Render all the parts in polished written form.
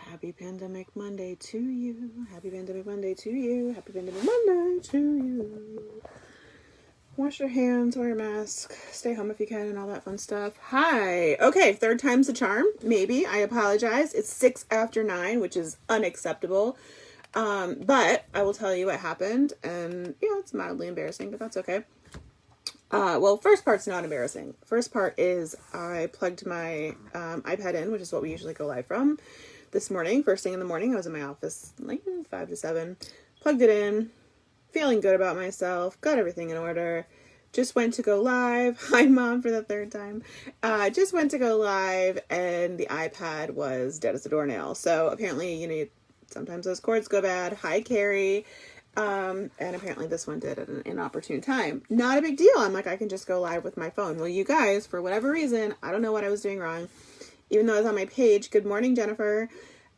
Happy Pandemic Monday to you. Happy Pandemic Monday to you. Happy Pandemic Monday to you. Wash your hands, wear a mask, stay home if you can, and all that fun stuff. Hi. Okay, third time's the charm. Maybe. I apologize. It's 6 after 9, which is unacceptable. But I will tell you what happened, and yeah, it's mildly embarrassing, but that's okay. Well, first part's not embarrassing. First part is I plugged my iPad in, which is what we usually go live from, this morning. First thing in the morning, I was in my office, like 5 to 7. Plugged it in, feeling good about myself, got everything in order. Just went to go live. Hi, Mom, for the third time. Just went to go live, and the iPad was dead as a doornail. So apparently, sometimes those cords go bad. Hi, Carrie. And apparently this one did at an inopportune time. Not a big deal. I'm like, I can just go live with my phone. Well, you guys, for whatever reason, I don't know what I was doing wrong. Even though I was on my page. Good morning, Jennifer.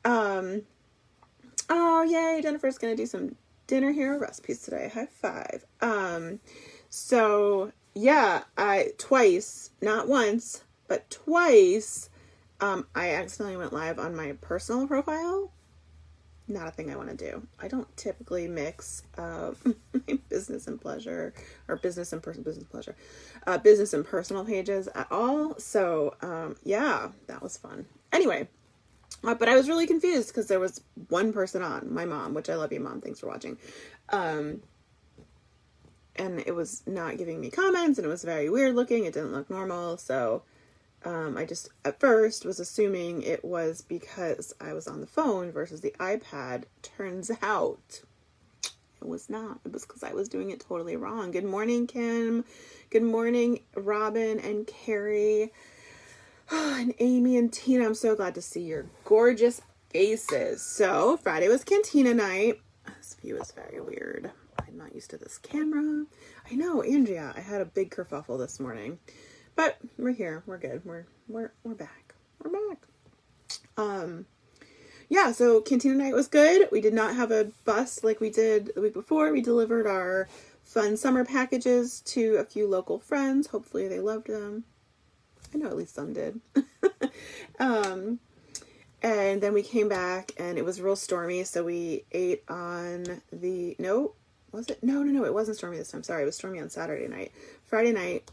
Oh, yay. Jennifer's going to do some dinner hero recipes today. High five. So yeah, twice, not once, but twice, I accidentally went live on my personal profile. Not a thing I want to do. I don't typically mix my business and pleasure, or business and personal pages at all. So yeah, that was fun. Anyway, but I was really confused because there was one person on, my mom, which I love you, Mom. Thanks for watching. And it was not giving me comments, and it was very weird looking. It didn't look normal. So I just, at first, was assuming it was because I was on the phone versus the iPad. Turns out it was not. It was because I was doing it totally wrong. Good morning, Kim. Good morning, Robin and Carrie. And Amy and Tina. I'm so glad to see your gorgeous faces. So, Friday was Cantina night. This view is very weird. I'm not used to this camera. I know, Andrea. I had a big kerfuffle this morning. But we're here. We're good. We're back. We're back. Yeah, so Cantina night was good. We did not have a bus like we did the week before. We delivered our fun summer packages to a few local friends. Hopefully they loved them. I know at least some did. And then we came back and it was real stormy. So we ate on the, no, was it? No, it wasn't stormy this time. Sorry. It was stormy on Saturday night. Friday night,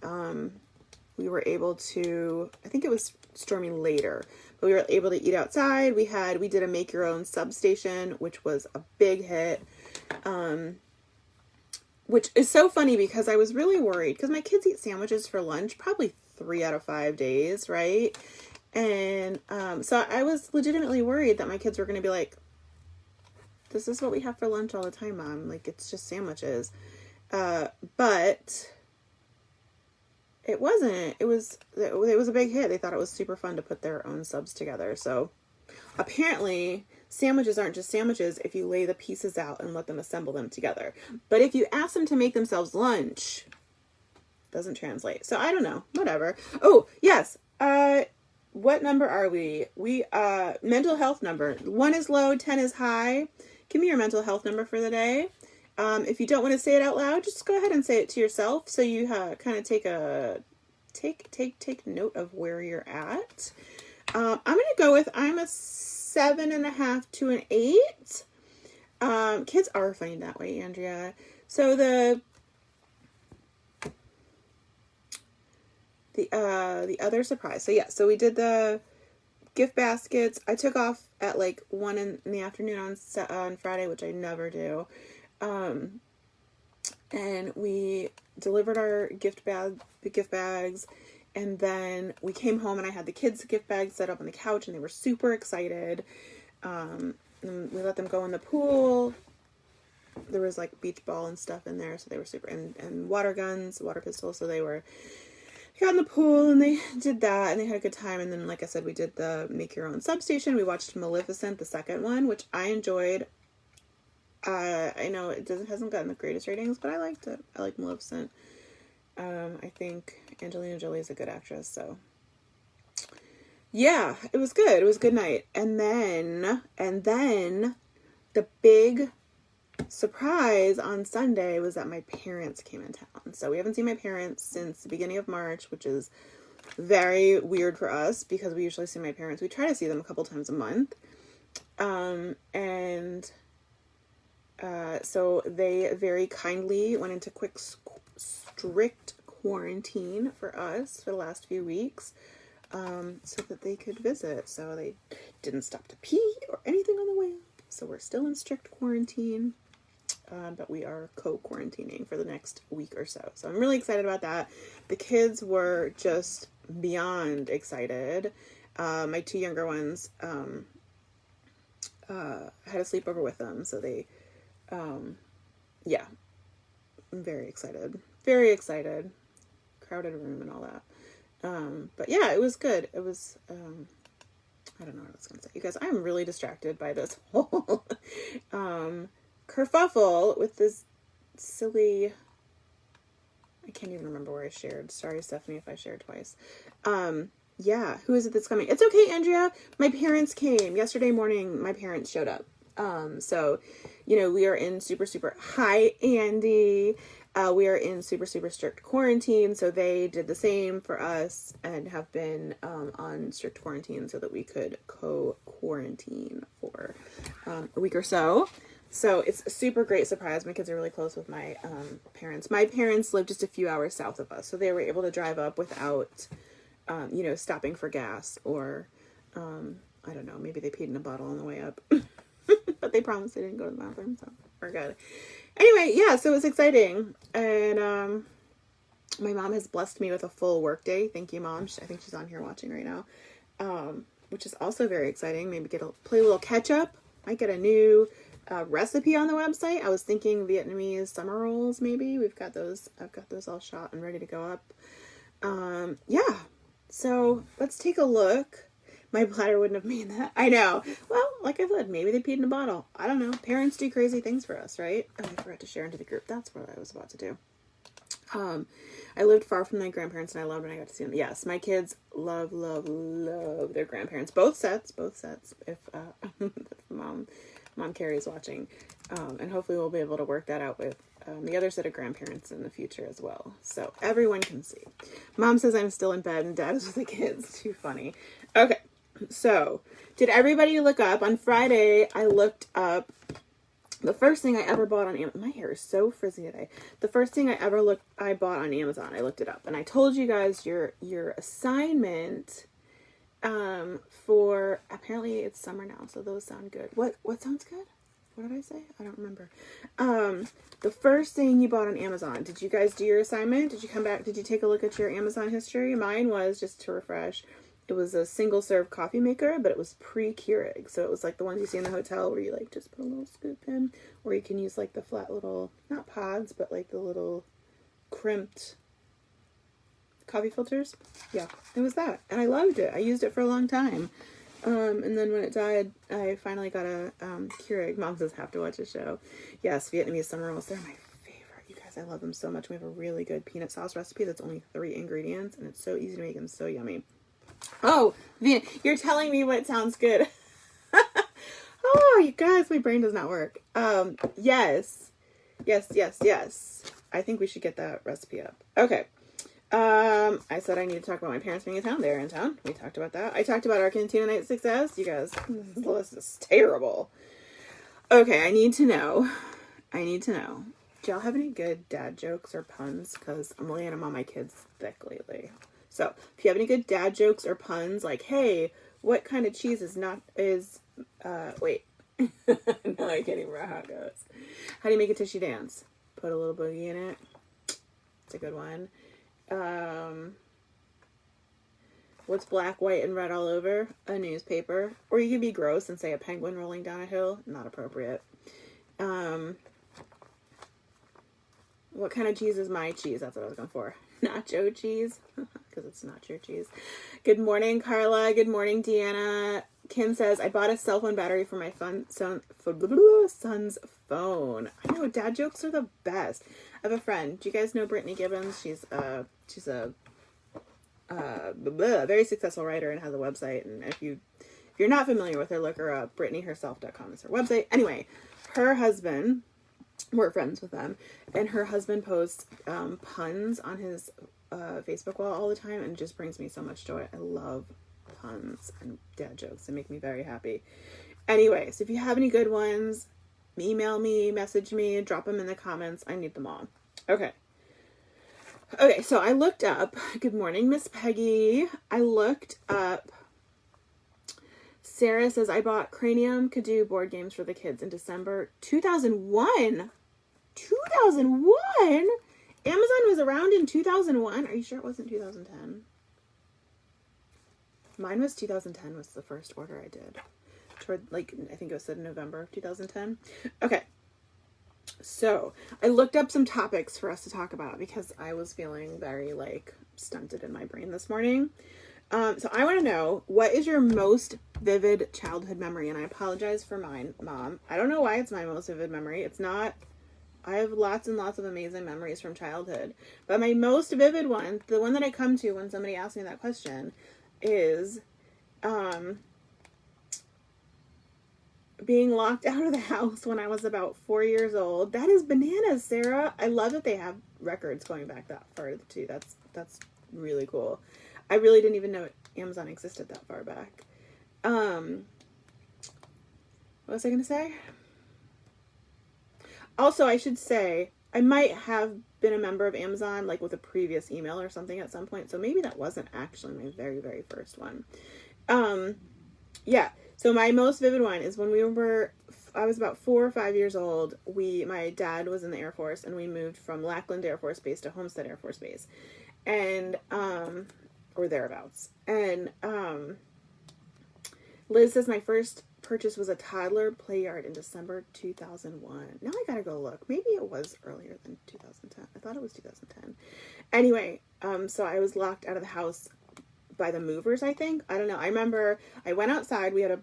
we were able to, I think it was stormy later, but we were able to eat outside. We did a make your own substation, which was a big hit. Which is so funny because I was really worried because my kids eat sandwiches for lunch, probably 3 out of 5 days. Right. And, so I was legitimately worried that my kids were going to be like, this is what we have for lunch all the time, Mom. Like, it's just sandwiches. But it wasn't. It was a big hit. They thought it was super fun to put their own subs together. So apparently sandwiches aren't just sandwiches if you lay the pieces out and let them assemble them together. But if you ask them to make themselves lunch, it doesn't translate. So I don't know. Whatever. Oh, yes. What number are we? Mental health number. 1 is low, 10 is high. Give me your mental health number for the day. If you don't want to say it out loud, just go ahead and say it to yourself. So you kind of take note of where you're at. I'm going to go with, I'm a 7.5 to an 8. Kids are funny that way, Andrea. So the other surprise. So yeah, so we did the gift baskets. I took off at like 1 in the afternoon on Friday, which I never do. And we delivered our gift bags, and then we came home and I had the kids' gift bags set up on the couch and they were super excited. And we let them go in the pool. There was like beach ball and stuff in there. So they were super, and water guns, water pistols. So they got in the pool and they did that and they had a good time. And then, like I said, we did the make your own substation. We watched Maleficent, the second one, which I enjoyed. I know it hasn't gotten the greatest ratings, but I liked it. I like Maleficent. I think Angelina Jolie is a good actress, so yeah, it was good. It was a good night. And then the big surprise on Sunday was that my parents came in town. So we haven't seen my parents since the beginning of March, which is very weird for us because we usually see my parents. We try to see them a couple times a month. And so they very kindly went into strict quarantine for us for the last few weeks, so that they could visit. So they didn't stop to pee or anything on the way up. So we're still in strict quarantine, but we are co-quarantining for the next week or so. So I'm really excited about that. The kids were just beyond excited. My two younger ones had a sleepover with them, so they, yeah, I'm very excited. Very excited. Crowded room and all that. But yeah, it was good. It was, I don't know what I was going to say. You guys, I'm really distracted by this whole kerfuffle with this silly, I can't even remember where I shared. Sorry, Stephanie, if I shared twice. Yeah, who is it that's coming? It's okay, Andrea. My parents came. Yesterday morning, my parents showed up. So, you know, we are in super, hi, Andy. We are in super strict quarantine. So they did the same for us and have been on strict quarantine so that we could co-quarantine for a week or so. So it's a super great surprise. My kids are really close with my parents. My parents live just a few hours south of us, so they were able to drive up without, you know, stopping for gas or, I don't know, maybe they peed in a bottle on the way up. But they promised they didn't go to the bathroom, so we're good. Anyway, yeah, so it's exciting. And my mom has blessed me with a full work day. Thank you, Mom. I think she's on here watching right now, which is also very exciting. Maybe play a little catch up. Might get a new recipe on the website. I was thinking Vietnamese summer rolls, maybe. I've got those all shot and ready to go up. Yeah, so let's take a look. My bladder wouldn't have made that. I know. Well, like I said, maybe they peed in a bottle. I don't know. Parents do crazy things for us, right? Oh, I forgot to share into the group. That's what I was about to do. I lived far from my grandparents and I loved when I got to see them. Yes, my kids love their grandparents. Both sets. If Mom Carrie is watching. And hopefully we'll be able to work that out with the other set of grandparents in the future as well. So everyone can see. Mom says I'm still in bed and Dad is with the kids. Too funny. Okay. So, did everybody look up? On Friday, I looked up the first thing I ever bought on Amazon. My hair is so frizzy today. The first thing I bought on Amazon, I looked it up. And I told you guys your assignment for, apparently it's summer now, so those sound good. What sounds good? What did I say? I don't remember. The first thing you bought on Amazon, did you guys do your assignment? Did you come back? Did you take a look at your Amazon history? Mine was, just to refresh, it was a single serve coffee maker, but it was pre-Keurig. So it was like the ones you see in the hotel where you like just put a little scoop in, or you can use like the flat little, not pods, but like the little crimped coffee filters. Yeah, it was that. And I loved it. I used it for a long time. And then when it died, I finally got a Keurig. Mom says have to watch a show. Yes, Vietnamese summer rolls. They're my favorite. You guys, I love them so much. We have a really good peanut sauce recipe that's only 3 ingredients, and it's so easy to make and so yummy. Oh, you're telling me what sounds good. Oh, you guys, my brain does not work. Yes. I think we should get that recipe up. Okay. I said I need to talk about my parents being in town. They're in town. We talked about that. I talked about our Cantina Night success. You guys, this list is terrible. Okay, I need to know. Do y'all have any good dad jokes or puns? Because I'm laying them on my kids thick lately. So, if you have any good dad jokes or puns, like, hey, what kind of cheese wait. No, I can't even remember how it goes. How do you make a tissue dance? Put a little boogie in it. It's a good one. What's black, white, and red all over? A newspaper. Or you can be gross and say a penguin rolling down a hill. Not appropriate. What kind of cheese is my cheese? That's what I was going for. Nacho cheese. Because it's not your cheese. Good morning, Carla. Good morning, Deanna. Kim says, I bought a cell phone battery for my son's phone. I know, dad jokes are the best. I have a friend. Do you guys know Brittany Gibbons? She's a very successful writer and has a website. And if you're not familiar with her, look her up. BrittanyHerself.com is her website. Anyway, her husband, we're friends with them, and her husband posts puns on his Facebook wall all the time, and it just brings me so much joy. I love puns and dad jokes that make me very happy. Anyways, if you have any good ones, email me, message me, drop them in the comments. I need them all. Okay. Okay, so I looked up, good morning, Miss Peggy. I looked up, Sarah says, I bought Cranium Cadu board games for the kids in December 2001. 2001? Amazon was around in 2001? Are you sure it wasn't 2010? Mine was 2010 was the first order I did. Toward, like, I think it was said November of 2010. Okay. So, I looked up some topics for us to talk about because I was feeling very, like, stunted in my brain this morning. So I want to know, what is your most vivid childhood memory? And I apologize for mine, Mom. I don't know why it's my most vivid memory. It's not. I have lots and lots of amazing memories from childhood. But my most vivid one, the one that I come to when somebody asks me that question, is being locked out of the house when I was about 4 years old. That is bananas, Sarah. I love that they have records going back that far too. That's really cool. I really didn't even know Amazon existed that far back. What was I going to say? Also, I should say, I might have been a member of Amazon, like with a previous email or something at some point. So maybe that wasn't actually my very, very first one. Yeah. So my most vivid one is when I was about 4 or 5 years old. My dad was in the Air Force, and we moved from Lackland Air Force Base to Homestead Air Force Base, and or thereabouts. And Liz says my first purchase was a toddler play yard in December 2001. Now I gotta go look. Maybe it was earlier than 2010. I thought it was 2010. Anyway, so I was locked out of the house by the movers, I think. I don't know. I remember I went outside. We had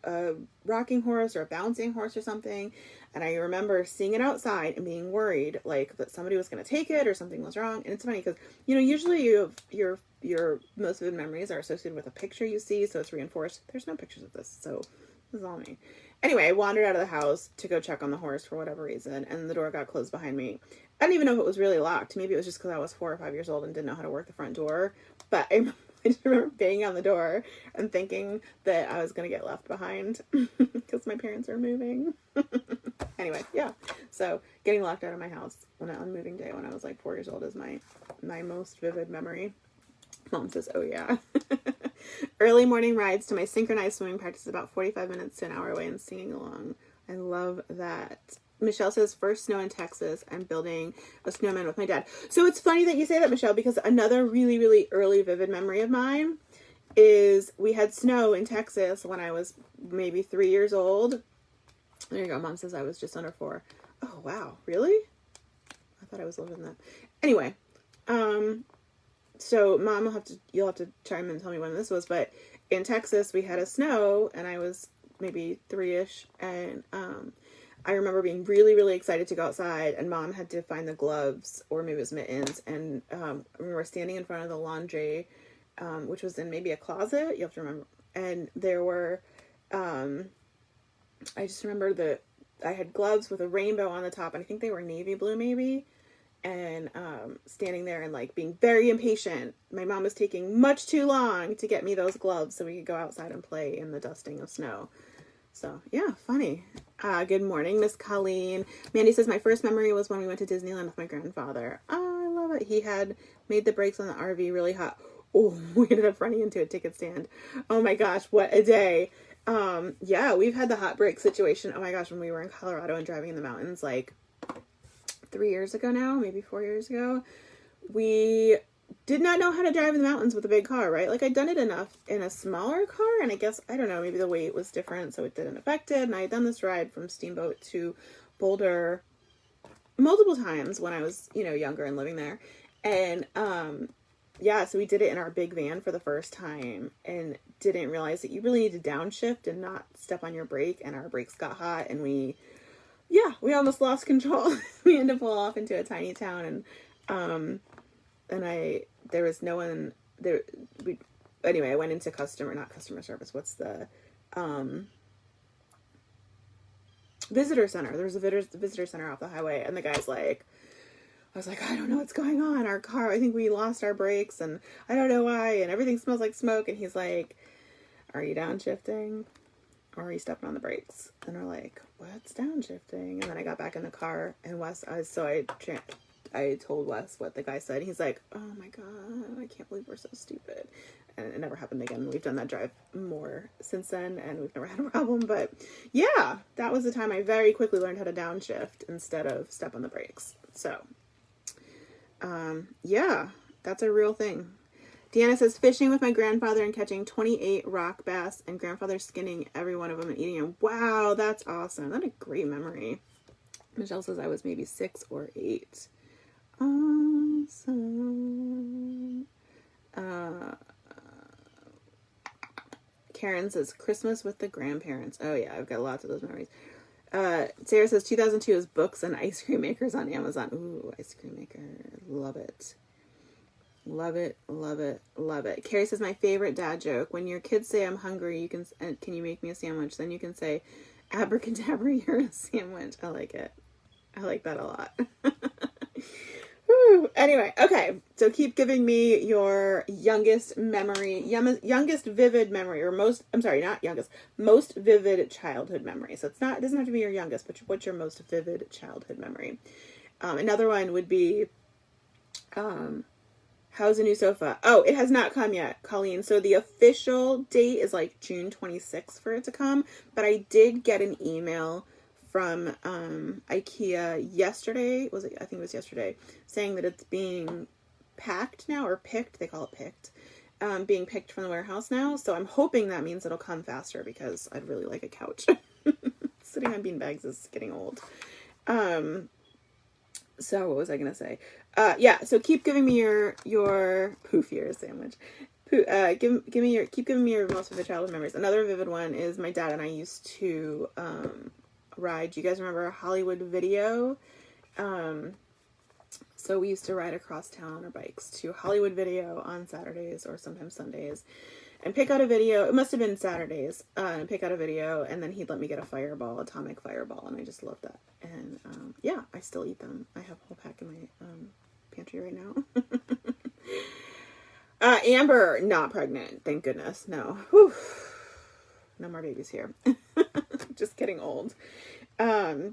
a rocking horse or a bouncing horse or something, and I remember seeing it outside and being worried, like, that somebody was going to take it or something was wrong. And it's funny because, usually your most vivid memories are associated with a picture you see, so it's reinforced. There's no pictures of this, so this is all me. Anyway, I wandered out of the house to go check on the horse for whatever reason, and the door got closed behind me. I don't even know if it was really locked. Maybe it was just because I was 4 or 5 years old and didn't know how to work the front door. But I just remember banging on the door and thinking that I was going to get left behind because my parents were moving. Anyway, yeah. So getting locked out of my house on moving day when I was like 4 years old is my most vivid memory. Mom says, oh yeah. Early morning rides to my synchronized swimming practice about 45 minutes to an hour away and singing along. I love that. Michelle says, first snow in Texas and building a snowman with my dad. So it's funny that you say that, Michelle, because another really, really early vivid memory of mine is we had snow in Texas when I was maybe 3 years old. There you go. Mom says I was just under 4. Oh, wow. Really? I thought I was older than that. Anyway, so Mom, you'll have to chime in and tell me when this was, but in Texas we had a snow and I was maybe 3-ish, and I remember being really, really excited to go outside, and Mom had to find the gloves, or maybe it was mittens, and I remember standing in front of the laundry, which was in maybe a closet, you have to remember, and there were, I just remember that I had gloves with a rainbow on the top, and I think they were navy blue maybe, and standing there and like being very impatient. My mom was taking much too long to get me those gloves so we could go outside and play in the dusting of snow. So, yeah, funny. Good morning, Miss Colleen. Mandy says, my first memory was when we went to Disneyland with my grandfather. Oh, I love it. He had made the brakes on the RV really hot. Oh, we ended up running into a ticket stand. Oh my gosh, what a day. Yeah, we've had the hot brake situation. Oh my gosh, when we were in Colorado and driving in the mountains, like 3 years ago now, maybe 4 years ago, we did not know how to drive in the mountains with a big car, right? Like, I'd done it enough in a smaller car, and I guess, I don't know, maybe the weight was different, so it didn't affect it. And I had done this ride from Steamboat to Boulder multiple times when I was, younger and living there. And, yeah, so we did it in our big van for the first time and didn't realize that you really need to downshift and not step on your brake, and our brakes got hot, and we almost lost control. We had to pull off into a tiny town, and there was no one there. Anyway, I went into not customer service. What's the, visitor center. There was a visitor center off the highway, and the guy's like, I was like, I don't know what's going on. Our car, I think we lost our brakes and I don't know why. And everything smells like smoke. And he's like, are you downshifting? Or are you stepping on the brakes? And we're like, what's downshifting? And then I got back in the car and I told Wes what the guy said. He's like, oh my God, I can't believe we're so stupid. And it never happened again. We've done that drive more since then and we've never had a problem. But yeah, that was the time I very quickly learned how to downshift instead of step on the brakes. So yeah, that's a real thing. Deanna says, fishing with my grandfather and catching 28 rock bass and grandfather skinning every one of them and eating them. Wow, that's awesome. That's a great memory. Michelle says I was maybe 6 or 8. Awesome. Karen says, Christmas with the grandparents. Oh yeah, I've got lots of those memories. Sarah says 2002 is books and ice cream makers on Amazon. Ooh, ice cream maker. Love it. Love it, love it, love it. Carrie says, my favorite dad joke. When your kids say I'm hungry, can you make me a sandwich? Then you can say, abracadabra, you're a sandwich. I like it. I like that a lot. Whew. Anyway, okay. So keep giving me your youngest memory, youngest vivid memory, or most vivid childhood memory. So it doesn't have to be your youngest, but what's your most vivid childhood memory? Another one would be, how's the new sofa? Oh, it has not come yet, Colleen. So the official date is like June 26th for it to come. But I did get an email from IKEA yesterday. I think it was yesterday, saying that it's being packed now, or picked. They call it picked. Being picked from the warehouse now. So I'm hoping that means it'll come faster because I'd really like a couch. Sitting on beanbags is getting old. So what was I gonna say? Yeah. So keep giving me your poofier sandwich. Keep giving me your most vivid childhood memories. Another vivid one is my dad and I used to ride. Do you guys remember Hollywood Video? So we used to ride across town on our bikes to Hollywood Video on Saturdays or sometimes Sundays, and pick out a video. It must have been Saturdays. And pick out a video, and then he'd let me get a fireball, atomic fireball, and I just loved that. And yeah, I still eat them. I have a whole pack in my pantry right now. Amber, not pregnant, thank goodness. No, whew. No more babies here. Just getting old. I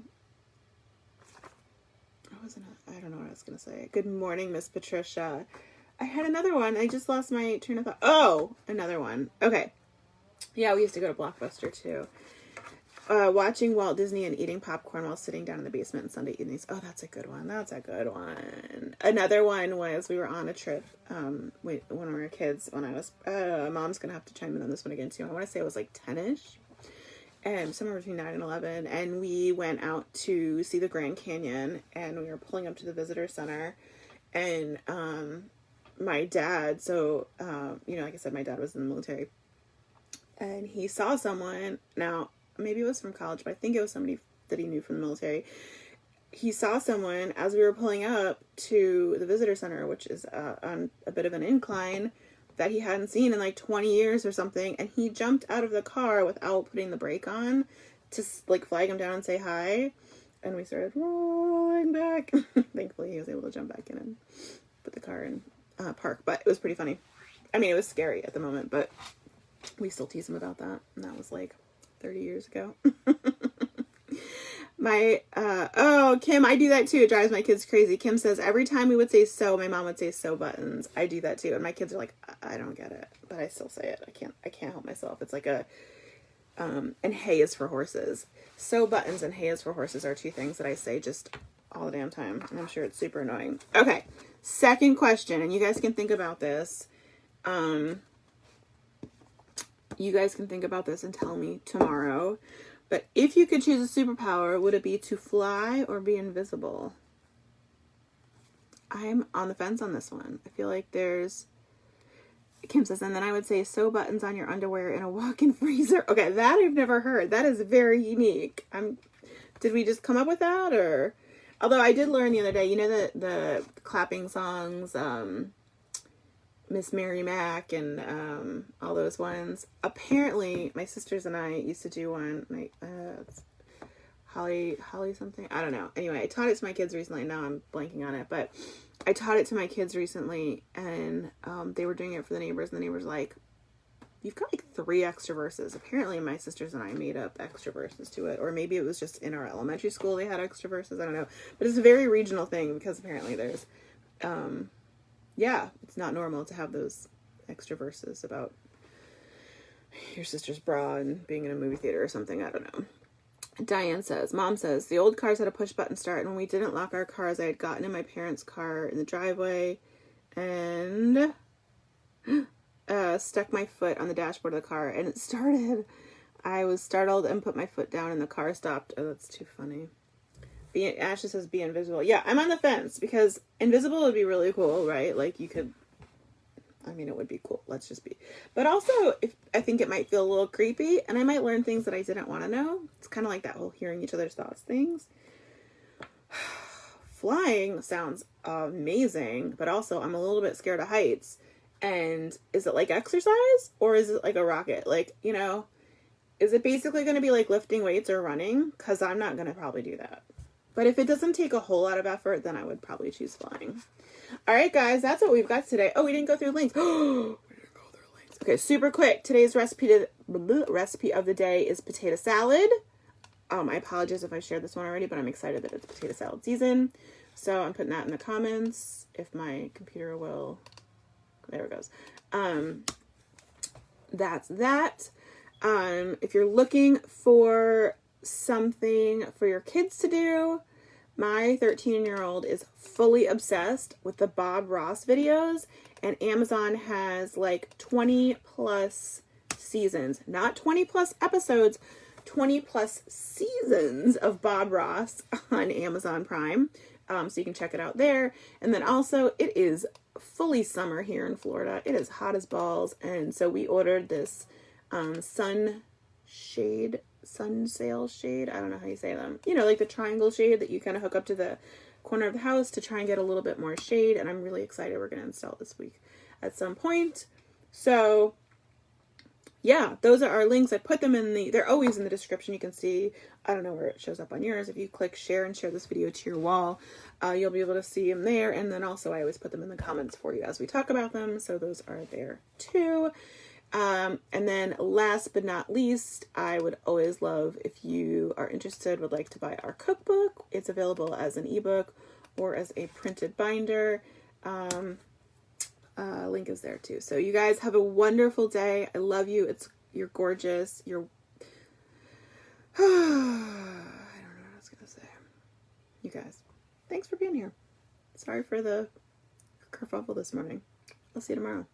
don't know what I was gonna say. Good morning, Miss Patricia. I had another one. I just lost my train of thought. Oh, another one. Okay. Yeah, we used to go to Blockbuster too. Watching Walt Disney and eating popcorn while sitting down in the basement on Sunday evenings. Oh, that's a good one. That's a good one. Another one was we were on a trip when we were kids. When I was, Mom's gonna have to chime in on this one again too. I want to say it was like 10ish, and somewhere between 9 and 11. And we went out to see the Grand Canyon, and we were pulling up to the visitor center, and my dad. So like I said, my dad was in the military, and he saw someone. Now, maybe it was from college, but I think it was somebody that he knew from the military. He saw someone as we were pulling up to the visitor center, which is on a bit of an incline that he hadn't seen in like 20 years or something. And he jumped out of the car without putting the brake on to like flag him down and say hi. And we started rolling back. Thankfully, he was able to jump back in and put the car in park. But it was pretty funny. I mean, it was scary at the moment, but we still tease him about that. And that was like 30 years ago. Kim, I do that too. It drives my kids crazy. Kim says, every time we would say so, my mom would say so buttons. I do that too. And my kids are like, I don't get it, but I still say it. I can't help myself. It's like and hay is for horses. So buttons and hay is for horses are two things that I say just all the damn time. And I'm sure it's super annoying. Okay. Second question. And you guys can think about this. You guys can think about this and tell me tomorrow. But if you could choose a superpower, would it be to fly or be invisible? I'm on the fence on this one. I feel like Kim says, and then I would say sew buttons on your underwear in a walk-in freezer. Okay, that I've never heard. That is very unique. Did we just come up with that? Or, although I did learn the other day, the clapping songs, Miss Mary Mac and all those ones. Apparently, my sisters and I used to do one. Holly something. I don't know. Anyway, I taught it to my kids recently. Now I'm blanking on it, but I taught it to my kids recently, and they were doing it for the neighbors, and the neighbors like, you've got like 3 extra verses. Apparently my sisters and I made up extra verses to it, or maybe it was just in our elementary school they had extra verses. I don't know, but it's a very regional thing because apparently there's it's not normal to have those extra verses about your sister's bra and being in a movie theater or something. I don't know. Diane says, Mom says, the old cars had a push button start, and when we didn't lock our cars, I had gotten in my parents' car in the driveway and stuck my foot on the dashboard of the car, and it started. I was startled and put my foot down, and the car stopped. Oh, that's too funny. Ashley says, be invisible. Yeah, I'm on the fence, because invisible would be really cool, right? Like, you could, I mean, it would be cool. Let's just be. But also, I think it might feel a little creepy, and I might learn things that I didn't want to know. It's kind of like that whole hearing each other's thoughts things. Flying sounds amazing, but also I'm a little bit scared of heights. And is it like exercise, or is it like a rocket? Like, you know, is it basically going to be like lifting weights or running? Because I'm not going to probably do that. But if it doesn't take a whole lot of effort, then I would probably choose flying. All right, guys, that's what we've got today. Oh, we didn't go through links. We didn't go through links. Okay, super quick. Today's recipe of the day is potato salad. I apologize if I shared this one already, but I'm excited that it's potato salad season. So I'm putting that in the comments if my computer will. There it goes. That's that. If you're looking for something for your kids to do, my 13-year-old is fully obsessed with the Bob Ross videos, and Amazon has like 20 plus seasons, not 20 plus episodes, 20 plus seasons of Bob Ross on Amazon Prime. So you can check it out there. And then also, it is fully summer here in Florida. It is hot as balls. And so we ordered this sun sail shade. I don't know how you say them. You know, like the triangle shade that you kind of hook up to the corner of the house to try and get a little bit more shade. And I'm really excited. We're going to install it this week at some point. So yeah, those are our links. I put them they're always in the description. You can see, I don't know where it shows up on yours. If you click share and share this video to your wall, you'll be able to see them there. And then also I always put them in the comments for you as we talk about them. So those are there too. And then last but not least, I would always love if you are interested, would like to buy our cookbook. It's available as an ebook or as a printed binder. Link is there too. So you guys have a wonderful day. I love you. You're gorgeous. I don't know what I was going to say. You guys, thanks for being here. Sorry for the kerfuffle this morning. I'll see you tomorrow.